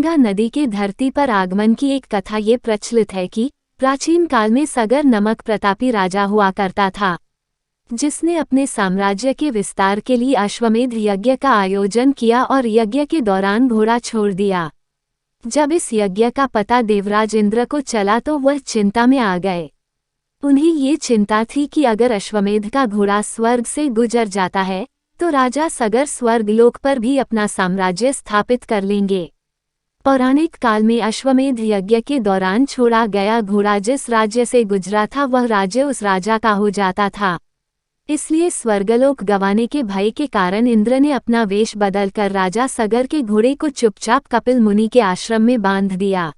गंगा नदी के धरती पर आगमन की एक कथा ये प्रचलित है कि प्राचीन काल में सगर नमक प्रतापी राजा हुआ करता था, जिसने अपने साम्राज्य के विस्तार के लिए अश्वमेध यज्ञ का आयोजन किया और यज्ञ के दौरान घोड़ा छोड़ दिया। जब इस यज्ञ का पता देवराज इंद्र को चला तो वह चिंता में आ गए। उन्हें ये चिंता थी कि अगर अश्वमेध का घोड़ा स्वर्ग से गुजर जाता है तो राजा सगर स्वर्गलोक पर भी अपना साम्राज्य स्थापित कर लेंगे। पौराणिक काल में अश्वमेध यज्ञ के दौरान छोड़ा गया घोड़ा जिस राज्य से गुजरा था वह राज्य उस राजा का हो जाता था। इसलिए स्वर्गलोक गंवाने के भय के कारण इंद्र ने अपना वेश बदलकर राजा सगर के घोड़े को चुपचाप कपिल मुनि के आश्रम में बांध दिया।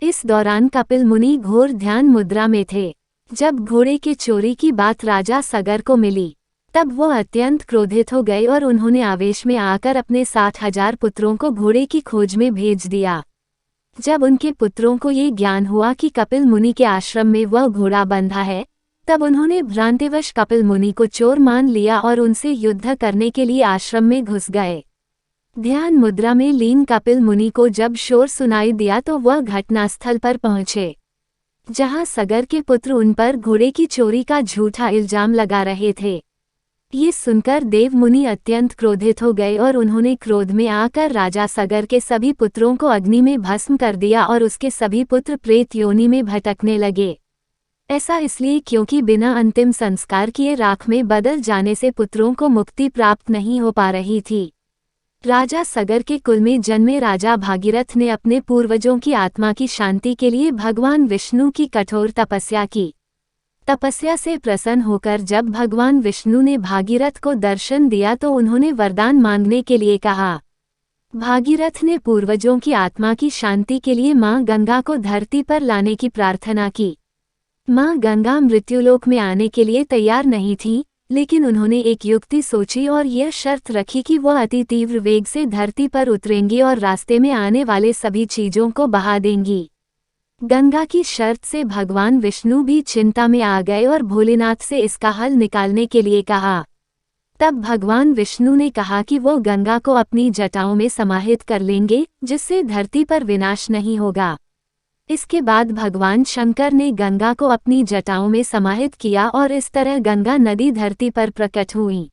इस दौरान कपिल मुनि घोर ध्यान मुद्रा में थे। जब घोड़े के चोरी की बात राजा सगर को मिली तब वो अत्यंत क्रोधित हो गए और उन्होंने आवेश में आकर अपने 60,000 पुत्रों को घोड़े की खोज में भेज दिया। जब उनके पुत्रों को ये ज्ञान हुआ कि कपिल मुनि के आश्रम में वह घोड़ा बंधा है तब उन्होंने भ्रांतिवश कपिल मुनि को चोर मान लिया और उनसे युद्ध करने के लिए आश्रम में घुस गए। ध्यान मुद्रा में लीन कपिल मुनि को जब शोर सुनाई दिया तो वह घटनास्थल पर पहुंचे, जहां सगर के पुत्र उन पर घोड़े की चोरी का झूठा इल्जाम लगा रहे थे। ये सुनकर देव मुनि अत्यंत क्रोधित हो गए और उन्होंने क्रोध में आकर राजा सगर के सभी पुत्रों को अग्नि में भस्म कर दिया और उसके सभी पुत्र प्रेत योनि में भटकने लगे। ऐसा इसलिए क्योंकि बिना अंतिम संस्कार किए राख में बदल जाने से पुत्रों को मुक्ति प्राप्त नहीं हो पा रही थी। राजा सगर के कुल में जन्मे राजा भागीरथ ने अपने पूर्वजों की आत्मा की शांति के लिए भगवान विष्णु की कठोर तपस्या की। तपस्या से प्रसन्न होकर जब भगवान विष्णु ने भागीरथ को दर्शन दिया तो उन्होंने वरदान मांगने के लिए कहा। भागीरथ ने पूर्वजों की आत्मा की शांति के लिए मां गंगा को धरती पर लाने की प्रार्थना की। मां गंगा मृत्युलोक में आने के लिए तैयार नहीं थी, लेकिन उन्होंने एक युक्ति सोची और यह शर्त रखी कि वह अति तीव्र वेग से धरती पर उतरेंगी और रास्ते में आने वाले सभी चीजों को बहा देंगी। गंगा की शर्त से भगवान विष्णु भी चिंता में आ गए और भोलेनाथ से इसका हल निकालने के लिए कहा। तब भगवान विष्णु ने कहा कि वो गंगा को अपनी जटाओं में समाहित कर लेंगे, जिससे धरती पर विनाश नहीं होगा। इसके बाद भगवान शंकर ने गंगा को अपनी जटाओं में समाहित किया और इस तरह गंगा नदी धरती पर प्रकट हुई।